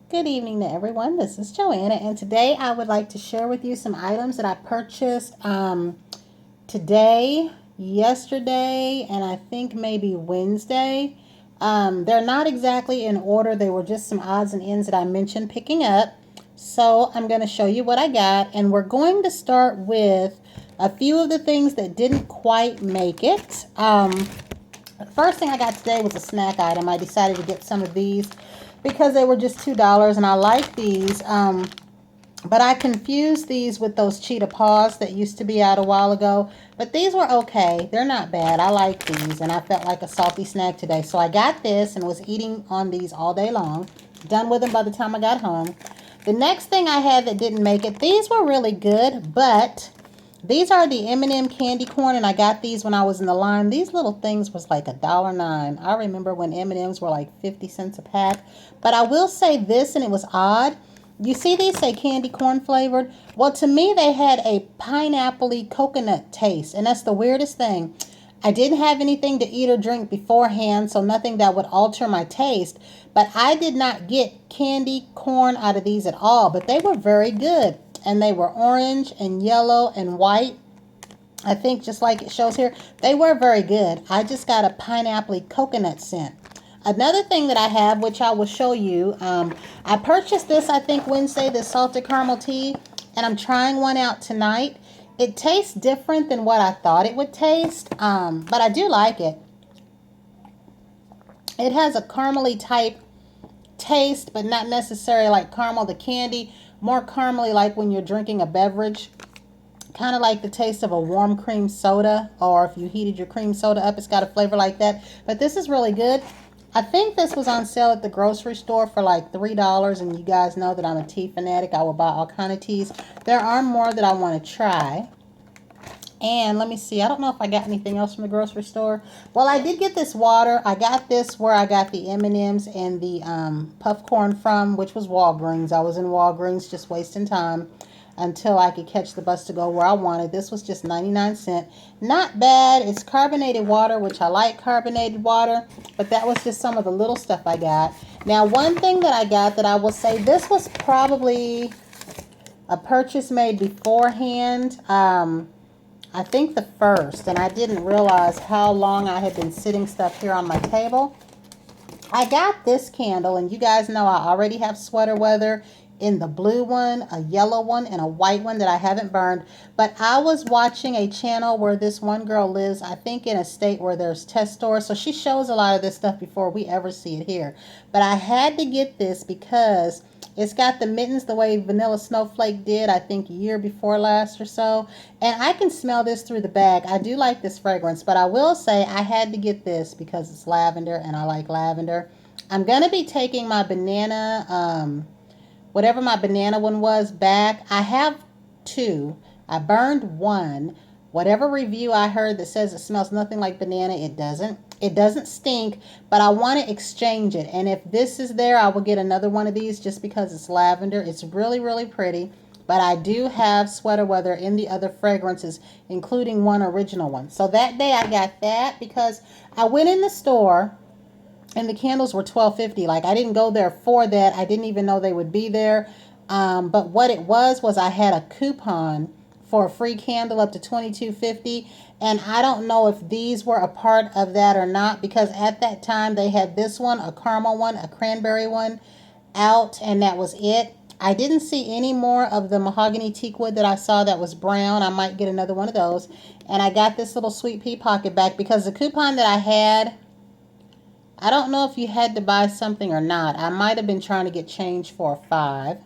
Good evening to everyone. This is Joanna, and today I would like to share with you some items that I purchased today, yesterday, and I think maybe Wednesday. They're not exactly in order, they were just some odds and ends that I mentioned picking up. So I'm going to show you what I got, and we're going to start with a few of the things that didn't quite make it. The first thing I got today was a snack item. I decided to get some of these because they were just $2 and I like these. But I confused these with those cheetah paws that used to be out a while ago. But these were okay. They're not bad. I like these and I felt like a salty snack today. So I got this and was eating on these all day long. Done with them by the time I got home. The next thing I had that didn't make it, these were really good, but these are the M&M candy corn, and I got these when I was in the line. These little things was like $1.09. I remember when M&Ms were like 50 cents a pack. But I will say this, and it was odd. You see these say candy corn flavored? Well, to me, they had a pineapple-y coconut taste, and that's the weirdest thing. I didn't have anything to eat or drink beforehand, so nothing that would alter my taste. But I did not get candy corn out of these at all, but they were very good. And they were orange and yellow and white. I think just like it shows here, they were very good. I just got a pineapple coconut scent. Another thing that I have, which I will show you, I purchased this, I think, Wednesday, this salted caramel tea, and I'm trying one out tonight. It tastes different than what I thought it would taste, but I do like it. It has a caramely type taste, but not necessarily like caramel the candy. More caramely like when you're drinking a beverage. Kind of like the taste of a warm cream soda, or if you heated your cream soda up, it's got a flavor like that. But this is really good. I think this was on sale at the grocery store for like $3, and you guys know that I'm a tea fanatic. I will buy all kind of teas. There are more that I want to try. And let me see. I don't know if I got anything else from the grocery store. Well, I did get this water. I got this where I got the M&Ms and the puff corn from, which was Walgreens. I was in Walgreens just wasting time until I could catch the bus to go where I wanted. This was just 99 cents. Not bad. It's carbonated water, which I like carbonated water. But that was just some of the little stuff I got. Now, one thing that I got that I will say, this was probably a purchase made beforehand. I think the first, and I didn't realize how long I had been sitting stuff here on my table. I got this candle, and you guys know I already have sweater weather in the blue one, a yellow one, and a white one that I haven't burned. But I was watching a channel where this one girl lives, I think in a state where there's test stores. So she shows a lot of this stuff before we ever see it here. But I had to get this because it's got the mittens the way Vanilla Snowflake did, I think, a year before last or so. And I can smell this through the bag. I do like this fragrance, but I will say I had to get this because it's lavender and I like lavender. I'm going to be taking my banana, whatever my banana one was, back. I have two. I burned one. Whatever review I heard that says it smells nothing like banana, it doesn't. It doesn't stink, but I want to exchange it. And if this is there, I will get another one of these just because it's lavender. It's really, really pretty. But I do have sweater weather in the other fragrances, including one original one. So that day I got that because I went in the store and the candles were $12.50. Like, I didn't go there for that. I didn't even know they would be there. But what it was I had a coupon for a free candle up to $22.50. And I don't know if these were a part of that or not, because at that time they had this one, a caramel one, a cranberry one out, and that was it. I didn't see any more of the mahogany teak wood that I saw that was brown. I might get another one of those. And I got this little sweet pea pocket back because the coupon that I had, I don't know if you had to buy something or not. I might have been trying to get change for a 5.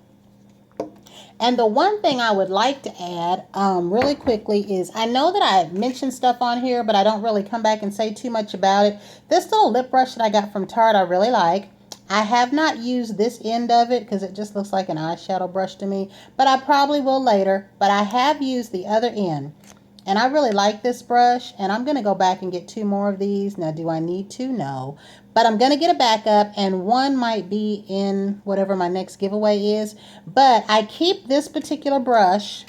And the one thing I would like to add really quickly is, I know that I mentioned stuff on here, but I don't really come back and say too much about it. This little lip brush that I got from Tarte, I really like. I have not used this end of it because it just looks like an eyeshadow brush to me, but I probably will later. But I have used the other end. And I really like this brush, and I'm going to go back and get 2 more of these. Now, do I need to? No. But I'm going to get a backup, and one might be in whatever my next giveaway is. But I keep this particular brush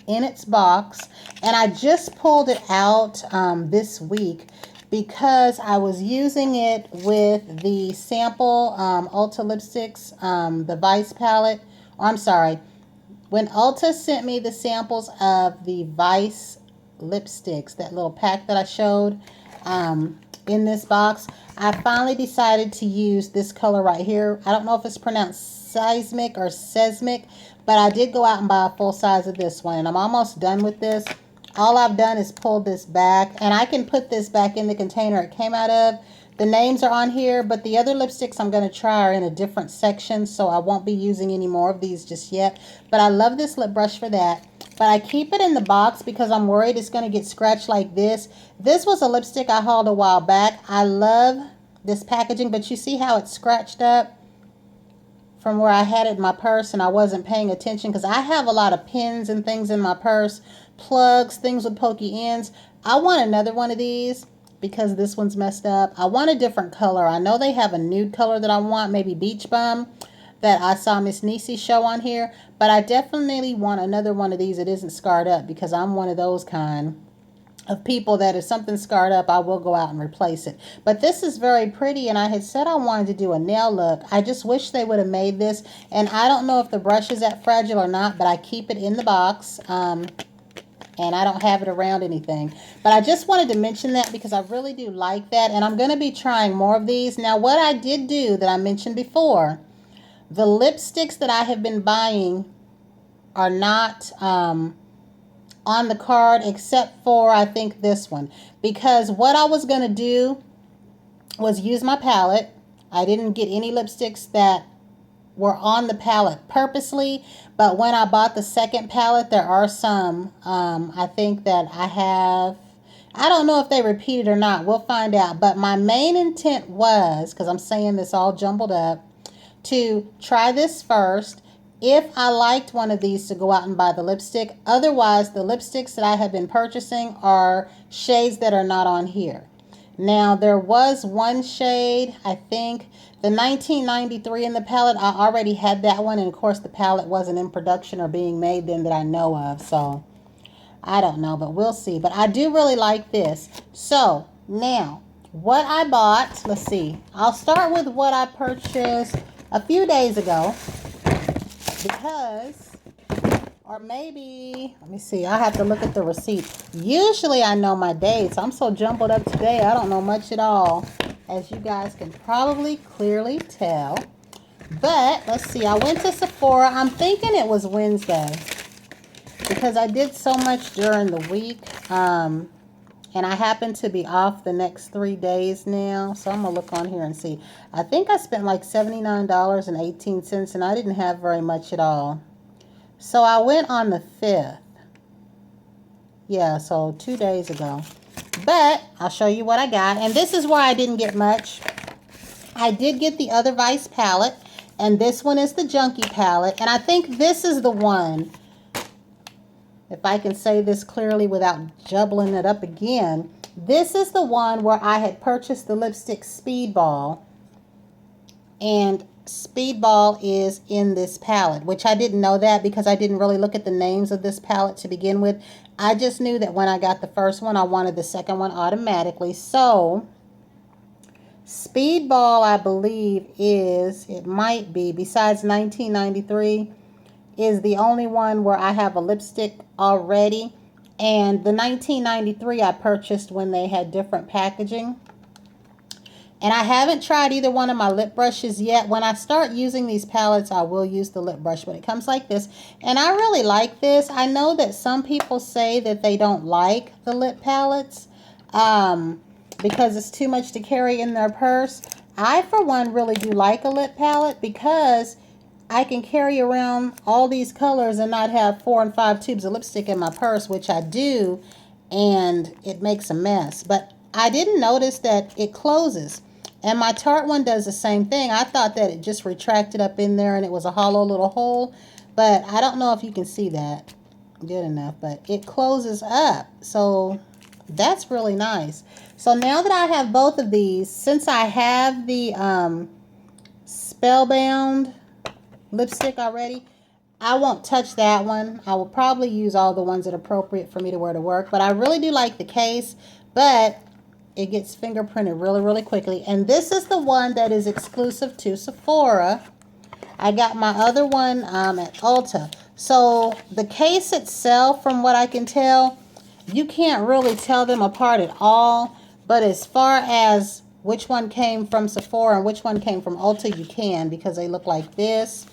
in its box, and I just pulled it out this week because I was using it with the sample Ulta lipsticks, the Vice palette. Oh, I'm sorry. When Ulta sent me the samples of the Vice lipsticks, that little pack that I showed in this box, I finally decided to use this color right here. I don't know if it's pronounced seismic or seismic, but I did go out and buy a full size of this one, and I'm almost done with this. All I've done is pull this back, and I can put this back in the container it came out of. The names are on here, but the other lipsticks I'm going to try are in a different section, so I won't be using any more of these just yet. But I love this lip brush for that. But I keep it in the box because I'm worried it's going to get scratched like this. This was a lipstick I hauled a while back. I love this packaging, but you see how it's scratched up from where I had it in my purse and I wasn't paying attention because I have a lot of pins and things in my purse, plugs, things with pokey ends. I want another one of these because this one's messed up. I want a different color. I know they have a nude color that I want, maybe Beach Bum, that I saw Miss Niecy show on here, but I definitely want another one of these that isn't scarred up because I'm one of those kind of people that if something's scarred up, I will go out and replace it. But this is very pretty, and I had said I wanted to do a nail look. I just wish they would have made this, and I don't know if the brush is that fragile or not, but I keep it in the box, and I don't have it around anything. But I just wanted to mention that because I really do like that, and I'm going to be trying more of these. Now, what I did do that I mentioned before, the lipsticks that I have been buying are not on the card except for I think this one, because what I was going to do was use my palette. I didn't get any lipsticks that were on the palette purposely, but when I bought the second palette, there are some I think that I don't know if they repeated or not. We'll find out. But my main intent was, because I'm saying this all jumbled up, to try this first. If I liked one of these, to go out and buy the lipstick. Otherwise, the lipsticks that I have been purchasing are shades that are not on here. Now, there was one shade, I think, the 1993 in the palette. I already had that one, and of course, the palette wasn't in production or being made then that I know of. So, I don't know, but we'll see. But I do really like this. So, now, what I bought, let's see. I'll start with what I purchased a few days ago. Because, or maybe, let me see, I have to look at the receipt. Usually I know my dates. I'm so jumbled up today, I don't know much at all, as you guys can probably clearly tell. But, let's see, I went to Sephora. I'm thinking it was Wednesday, because I did so much during the week, and I happen to be off the next 3 days now, so I'm going to look on here and see. I think I spent like $79.18, and I didn't have very much at all. So I went on the 5th. Yeah, so 2 days ago. But I'll show you what I got, and this is where I didn't get much. I did get the other Vice palette, and this one is the Junkie palette, and I think this is the one, if I can say this clearly without jubbling it up again, this is the one where I had purchased the lipstick Speedball. And Speedball is in this palette, which I didn't know that because I didn't really look at the names of this palette to begin with. I just knew that when I got the first one, I wanted the second one automatically. So, Speedball, I believe, it might be, besides 1993, is the only one where I have a lipstick already. And the 1993 I purchased when they had different packaging. And I haven't tried either one of my lip brushes yet. When I start using these palettes, I will use the lip brush. But it comes like this. And I really like this. I know that some people say that they don't like the lip palettes because it's too much to carry in their purse. I, for one, really do like a lip palette because I can carry around all these colors and not have 4 and 5 tubes of lipstick in my purse, which I do, and it makes a mess. But I didn't notice that it closes. And my Tarte one does the same thing. I thought that it just retracted up in there and it was a hollow little hole. But I don't know if you can see that good enough. But it closes up. So that's really nice. So now that I have both of these, since I have the Spellbound lipstick already, I won't touch that one. I will probably use all the ones that are appropriate for me to wear to work. But I really do like the case. But it gets fingerprinted really, really quickly. And this is the one that is exclusive to Sephora. I got my other one at Ulta. So the case itself, from what I can tell, you can't really tell them apart at all. But as far as which one came from Sephora and which one came from Ulta, you can, because they look like this.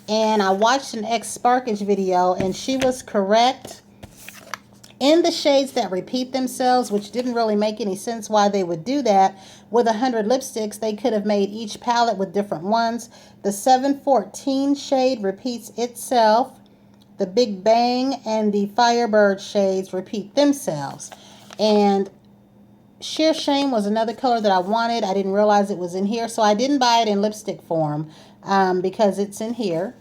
And I watched an ex-Sparkage video, and she was correct in the shades that repeat themselves, which didn't really make any sense why they would do that. With 100 lipsticks, they could have made each palette with different ones. The 714 shade repeats itself. The Big Bang and the Firebird shades repeat themselves. And Sheer Shame was another color that I wanted. I didn't realize it was in here, so I didn't buy it in lipstick form because it's in here.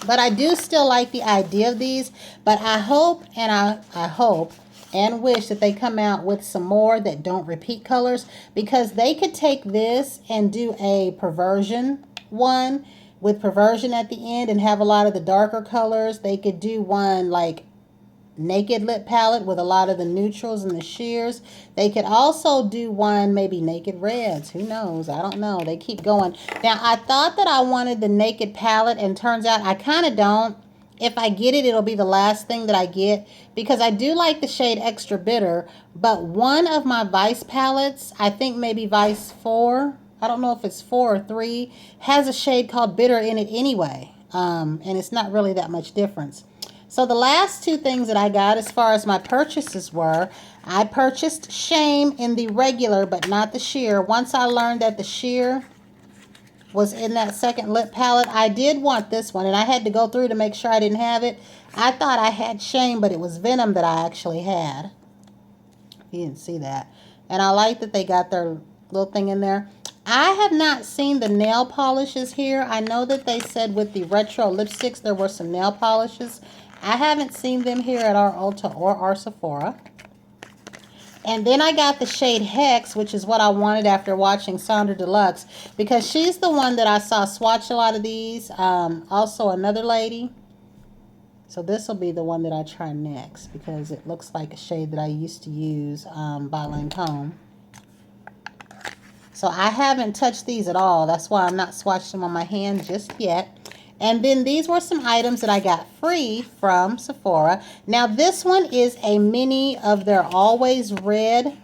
But I do still like the idea of these. But I hope and I hope and wish that they come out with some more that don't repeat colors, because they could take this and do a Perversion one with Perversion at the end and have a lot of the darker colors. They could do one like Naked Lip palette with a lot of the neutrals and the sheers. They could also do one maybe Naked Reds. Who knows? I don't know. They keep going. Now, I thought that I wanted the Naked palette, and turns out I kind of don't. If I get it, it'll be the last thing that I get, because I do like the shade Extra Bitter. But one of my Vice palettes, I think maybe Vice 4, I don't know if it's 4 or 3, has a shade called Bitter in it anyway. And it's not really that much difference. So the last two things that I got as far as my purchases were, I purchased Shame in the regular but not the sheer. Once I learned that the sheer was in that second lip palette, I did want this one, and I had to go through to make sure I didn't have it. I thought I had Shame, but it was Venom that I actually had. You didn't see that. And I like that they got their little thing in there. I have not seen the nail polishes here. I know that they said with the retro lipsticks there were some nail polishes. I haven't seen them here at our Ulta or our Sephora. And then I got the shade Hex, which is what I wanted after watching Sandra Deluxe, because she's the one that I saw swatch a lot of these. Also another lady. So this will be the one that I try next, because it looks like a shade that I used to use by Lancome. So I haven't touched these at all. That's why I'm not swatching them on my hand just yet. And then these were some items that I got free from Sephora. Now this one is a mini of their Always Red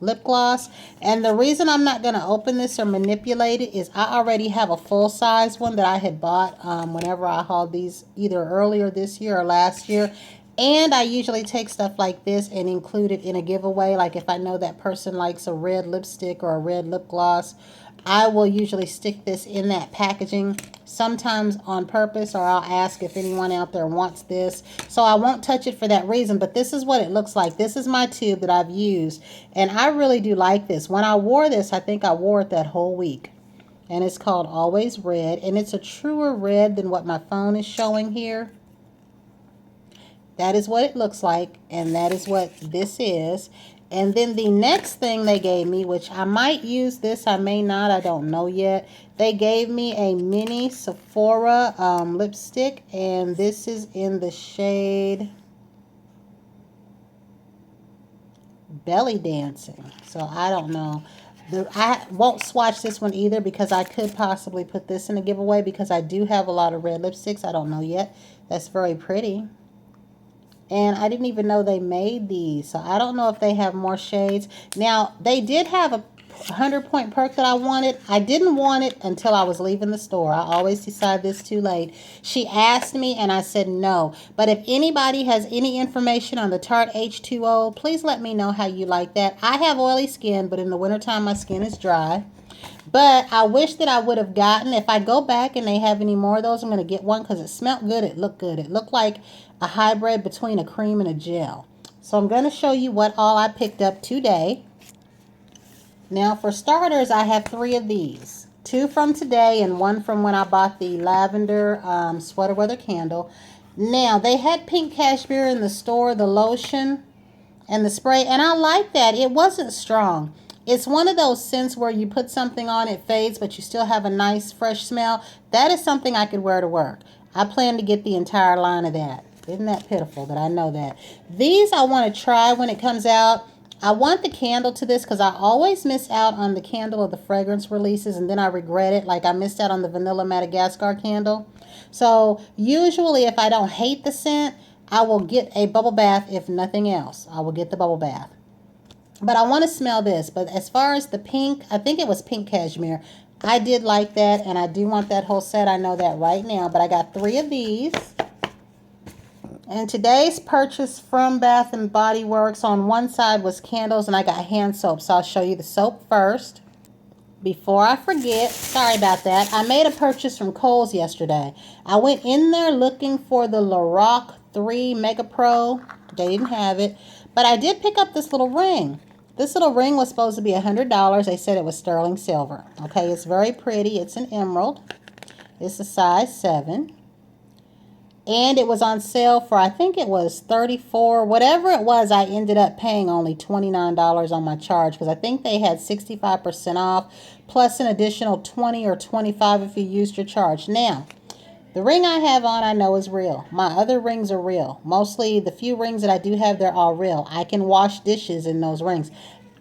lip gloss. And the reason I'm not going to open this or manipulate it is I already have a full size one that I had bought whenever I hauled these either earlier this year or last year. And I usually take stuff like this and include it in a giveaway. Like if I know that person likes a red lipstick or a red lip gloss, I will usually stick this in that packaging, sometimes on purpose, or I'll ask if anyone out there wants this. So I won't touch it for that reason, but this is what it looks like. This is my tube that I've used, and I really do like this. When I wore this, I think I wore it that whole week. And it's called Always Red, and it's a truer red than what my phone is showing here. That is what it looks like, and that is what this is. And then the next thing they gave me, which I might use this, I may not, I don't know yet. They gave me a mini Sephora lipstick, and this is in the shade Belly Dancing. So I don't know. I won't swatch this one either, because I could possibly put this in a giveaway, because I do have a lot of red lipsticks. I don't know yet. That's very pretty. And I didn't even know they made these. So I don't know if they have more shades. Now, they did have a 100-point perk that I wanted. I didn't want it until I was leaving the store. I always decide this too late. She asked me and I said no. But if anybody has any information on the Tarte H2O, please let me know how you like that. I have oily skin, but in the wintertime my skin is dry. But I wish that I would have gotten, if I go back and they have any more of those, I'm going to get one, because it smelled good. It looked good. It looked like a hybrid between a cream and a gel. So I'm going to show you what all I picked up today. Now for starters, I have 3 of these. 2 from today and 1 from when I bought the lavender sweater weather candle. Now they had pink cashmere in the store, the lotion and the spray, and I like that. It wasn't strong. It's one of those scents where you put something on, it fades, but you still have a nice fresh smell. That is something I could wear to work. I plan to get the entire line of that. Isn't that pitiful that I know that? These I want to try when it comes out. I want the candle to this because I always miss out on the candle of the fragrance releases, and then I regret it. Like I missed out on the Vanilla Madagascar candle. So usually if I don't hate the scent, I will get a bubble bath. If nothing else, I will get the bubble bath. But I want to smell this. But as far as the pink, I think it was pink cashmere. I did like that, and I do want that whole set. I know that right now. But I got 3 of these. And today's purchase from Bath and Body Works, on one side was candles, and I got hand soap. So I'll show you the soap first. Before I forget, sorry about that, I made a purchase from Kohl's yesterday. I went in there looking for the Lorac 3 Mega Pro. They didn't have it. But I did pick up this little ring. This little ring was supposed to be $100. They said it was sterling silver. Okay, it's very pretty. It's an emerald. It's a size 7. And it was on sale for, I think it was $34. Whatever it was, I ended up paying only $29 on my charge because I think they had 65% off plus an additional $20 or $25 if you used your charge. Now, the ring I have on I know is real. My other rings are real. Mostly the few rings that I do have, they're all real. I can wash dishes in those rings.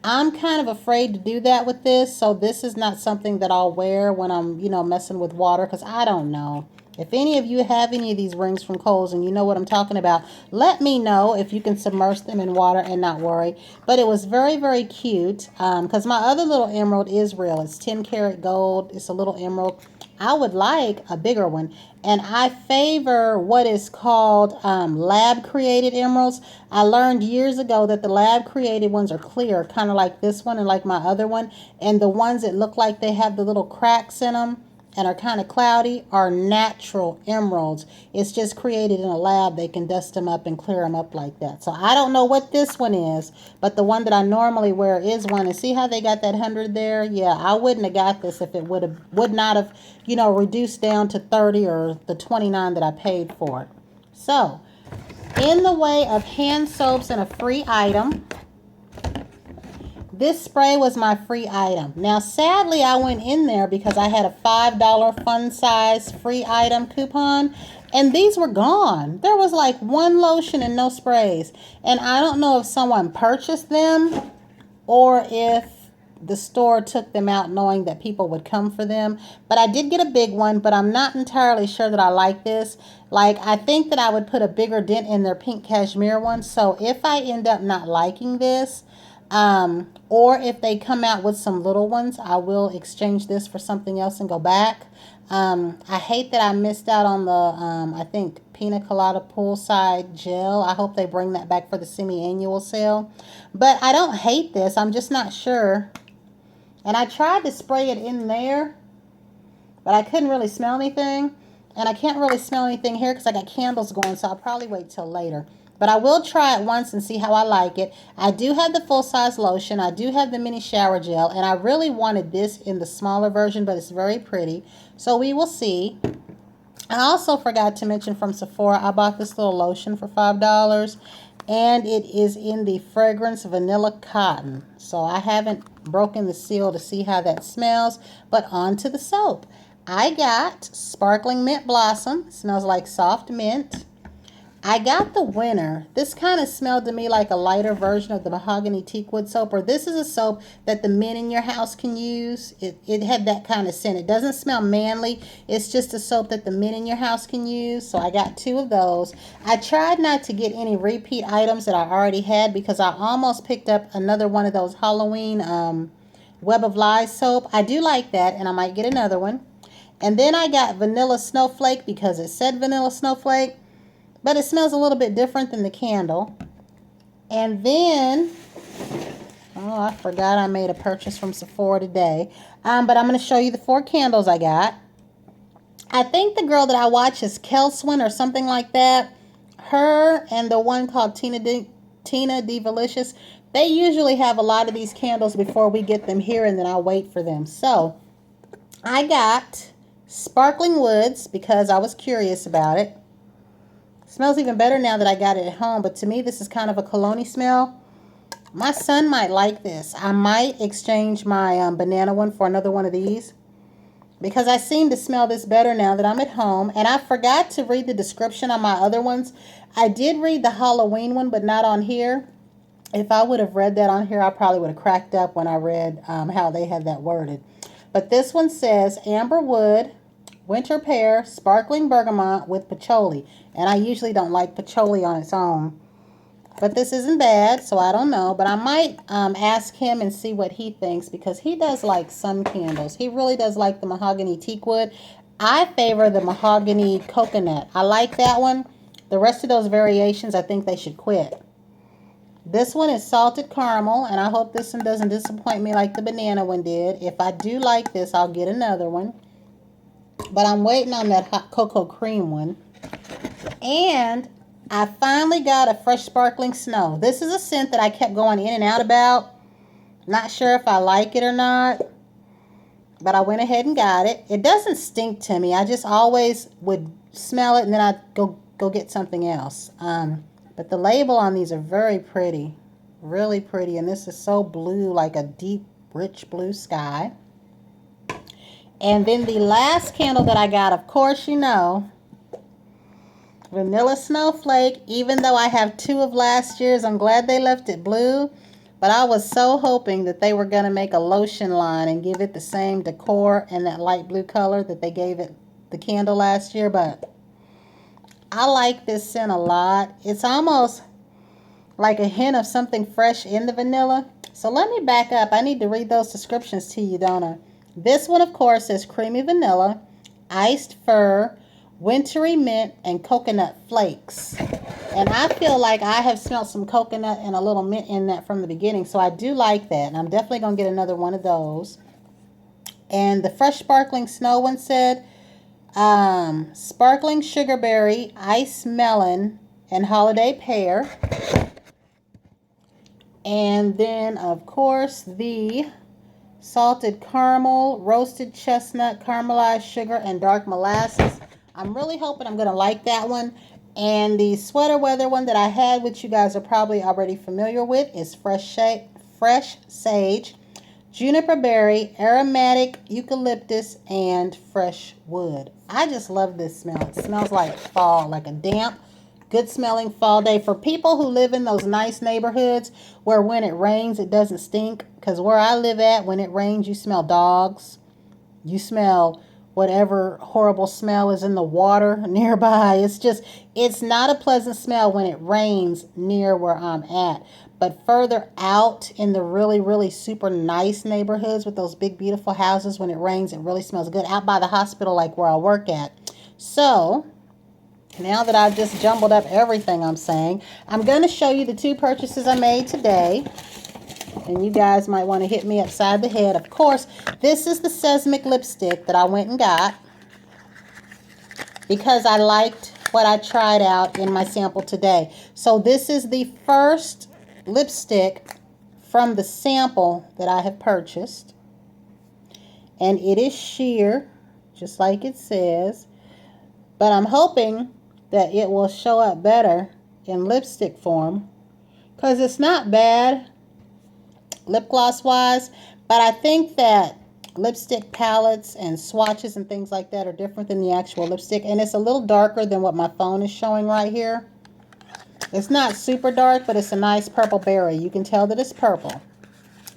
I'm kind of afraid to do that with this, so this is not something that I'll wear when I'm, messing with water because I don't know. If any of you have any of these rings from Kohl's and you know what I'm talking about, let me know if you can submerge them in water and not worry. But it was very, very cute because my other little emerald is real. It's 10 karat gold. It's a little emerald. I would like a bigger one. And I favor what is called lab-created emeralds. I learned years ago that the lab-created ones are clear, kind of like this one and like my other one. And the ones that look like they have the little cracks in them and are kind of cloudy are natural emeralds. It's just created in a lab. They can dust them up and clear them up like that. So I don't know what this one is, but the one that I normally wear is one. And see how they got that 100 there? Yeah, I wouldn't have got this if it would not have, reduced down to 30 or the 29 that I paid for it. So, in the way of hand soaps and a free item, this spray was my free item. Now, sadly, I went in there because I had a $5 fun size free item coupon, and these were gone. There was like 1 lotion and no sprays. And I don't know if someone purchased them or if the store took them out knowing that people would come for them. But I did get a big one, but I'm not entirely sure that I like this. Like, I think that I would put a bigger dent in their pink cashmere one. So if I end up not liking this, or if they come out with some little ones, I will exchange this for something else and go back. I hate that I missed out on the, I think, Pina Colada Poolside Gel. I hope they bring that back for the semi-annual sale. But I don't hate this. I'm just not sure. And I tried to spray it in there, but I couldn't really smell anything. And I can't really smell anything here because I got candles going, so I'll probably wait till later. But I will try it once and see how I like it. I do have the full-size lotion. I do have the mini shower gel. And I really wanted this in the smaller version, but it's very pretty. So we will see. I also forgot to mention from Sephora, I bought this little lotion for $5. And it is in the fragrance Vanilla Cotton. So I haven't broken the seal to see how that smells. But on to the soap. I got Sparkling Mint Blossom. It smells like soft mint. I got the winner. This kind of smelled to me like a lighter version of the Mahogany Teakwood soap. Or this is a soap that the men in your house can use. It had that kind of scent. It doesn't smell manly. It's just a soap that the men in your house can use. So I got 2 of those. I tried not to get any repeat items that I already had because I almost picked up another one of those Halloween Web of Lies soap. I do like that, and I might get another one. And then I got Vanilla Snowflake because it said Vanilla Snowflake. But it smells a little bit different than the candle. And then, oh, I forgot I made a purchase from Sephora today. But I'm going to show you the 4 candles I got. I think the girl that I watch is Kelswin or something like that. Her and the one called Tina Divalicious. They usually have a lot of these candles before we get them here, and then I'll wait for them. So, I got Sparkling Woods because I was curious about it. Smells even better now that I got it at home, but to me this is kind of a cologne smell. My son might like this. I might exchange my banana one for another one of these because I seem to smell this better now that I'm at home. And I forgot to read the description on my other ones. I did read the Halloween one, but not on here. If I would have read that on here, I probably would have cracked up when I read how they had that worded. But this one says amber wood, winter pear, sparkling bergamot with patchouli. And I usually don't like patchouli on its own. But this isn't bad, so I don't know. But I might ask him and see what he thinks, because he does like some candles. He really does like the mahogany teak wood. I favor the mahogany coconut. I like that one. The rest of those variations, I think they should quit. This one is salted caramel, and I hope this one doesn't disappoint me like the banana one did. If I do like this, I'll get another one. But I'm waiting on that hot cocoa cream one. And I finally got a fresh sparkling snow. This is a scent that I kept going in and out about. Not sure if I like it or not, but I went ahead and got it. It doesn't stink to me. I just always would smell it and then I'd go get something else. But the label on these are very pretty. Really pretty. And this is so blue, like a deep, rich blue sky. And then the last candle that I got, of course you know, Vanilla Snowflake. Even though I have 2 of last year's, I'm glad they left it blue. But I was so hoping that they were going to make a lotion line and give it the same decor and that light blue color that they gave it the candle last year. But I like this scent a lot. It's almost like a hint of something fresh in the vanilla. So let me back up. I need to read those descriptions to you, don't I? This one, of course, is creamy vanilla, iced fir, wintry mint, and coconut flakes. And I feel like I have smelled some coconut and a little mint in that from the beginning. So I do like that. And I'm definitely going to get another one of those. And the fresh sparkling snow one said, sparkling sugarberry, ice melon, and holiday pear. And then, of course, the salted caramel, roasted chestnut, caramelized sugar, and dark molasses. I'm really hoping I'm going to like that one. And the sweater weather one that I had, which you guys are probably already familiar with, is fresh sage, juniper berry, aromatic eucalyptus, and fresh wood. I just love this smell. It smells like fall, like a damp, good smelling fall day. For people who live in those nice neighborhoods where when it rains it doesn't stink, because where I live at, when it rains you smell dogs, you smell whatever horrible smell is in the water nearby. It's not a pleasant smell when it rains near where I'm at. But further out in the really, really super nice neighborhoods with those big, beautiful houses, when it rains, it really smells good. Out by the hospital, like where I work at. So, now that I've just jumbled up everything I'm saying, I'm going to show you the 2 purchases I made today. And you guys might want to hit me upside the head. Of course, this is the Seismic lipstick that I went and got because I liked what I tried out in my sample today. So this is the first lipstick from the sample that I have purchased. And it is sheer, just like it says. But I'm hoping that it will show up better in lipstick form, because it's not bad lip gloss wise, but I think that lipstick palettes and swatches and things like that are different than the actual lipstick, and it's a little darker than what my phone is showing right here. It's not super dark, but it's a nice purple berry. You can tell that it's purple.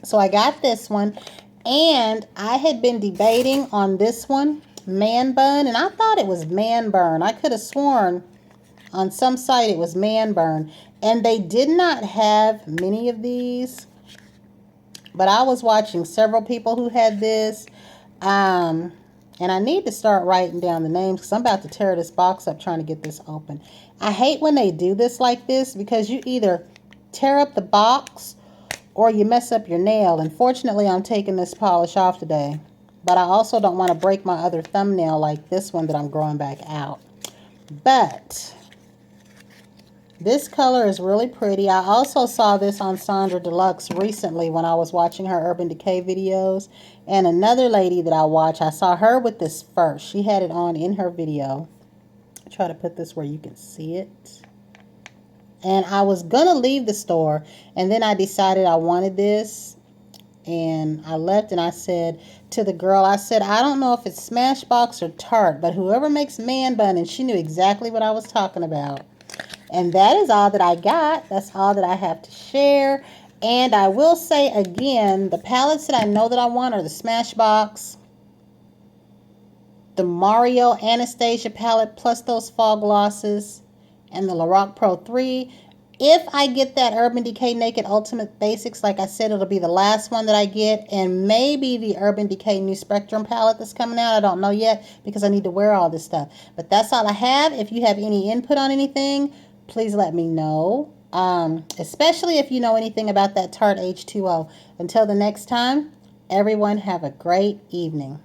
So I got this one, and I had been debating on this one, Man Bun, and I thought it was Man Burn. I could have sworn on some site it was Man Burn, and they did not have many of these. But I was watching several people who had this. And I need to start writing down the names, because I'm about to tear this box up trying to get this open. I hate when they do this like this, because you either tear up the box or you mess up your nail. And fortunately, I'm taking this polish off today. But I also don't want to break my other thumbnail like this one that I'm growing back out. But this color is really pretty. I also saw this on Sandra Deluxe recently when I was watching her Urban Decay videos. And another lady that I watch, I saw her with this first. She had it on in her video. I'll try to put this where you can see it. And I was going to leave the store, and then I decided I wanted this. And I left, and I said to the girl, I said, I don't know if it's Smashbox or Tarte, but whoever makes Man Bun, and she knew exactly what I was talking about. And that is all that I got. That's all that I have to share. And I will say again, the palettes that I know that I want are the Smashbox, the Mario Anastasia palette, plus those fall glosses, and the Lorac Pro 3. If I get that Urban Decay Naked Ultimate Basics, like I said, it'll be the last one that I get, and maybe the Urban Decay New Spectrum palette that's coming out. I don't know yet because I need to wear all this stuff. But that's all I have. If you have any input on anything, please let me know, especially if you know anything about that Tarte H2O. Until the next time, everyone have a great evening.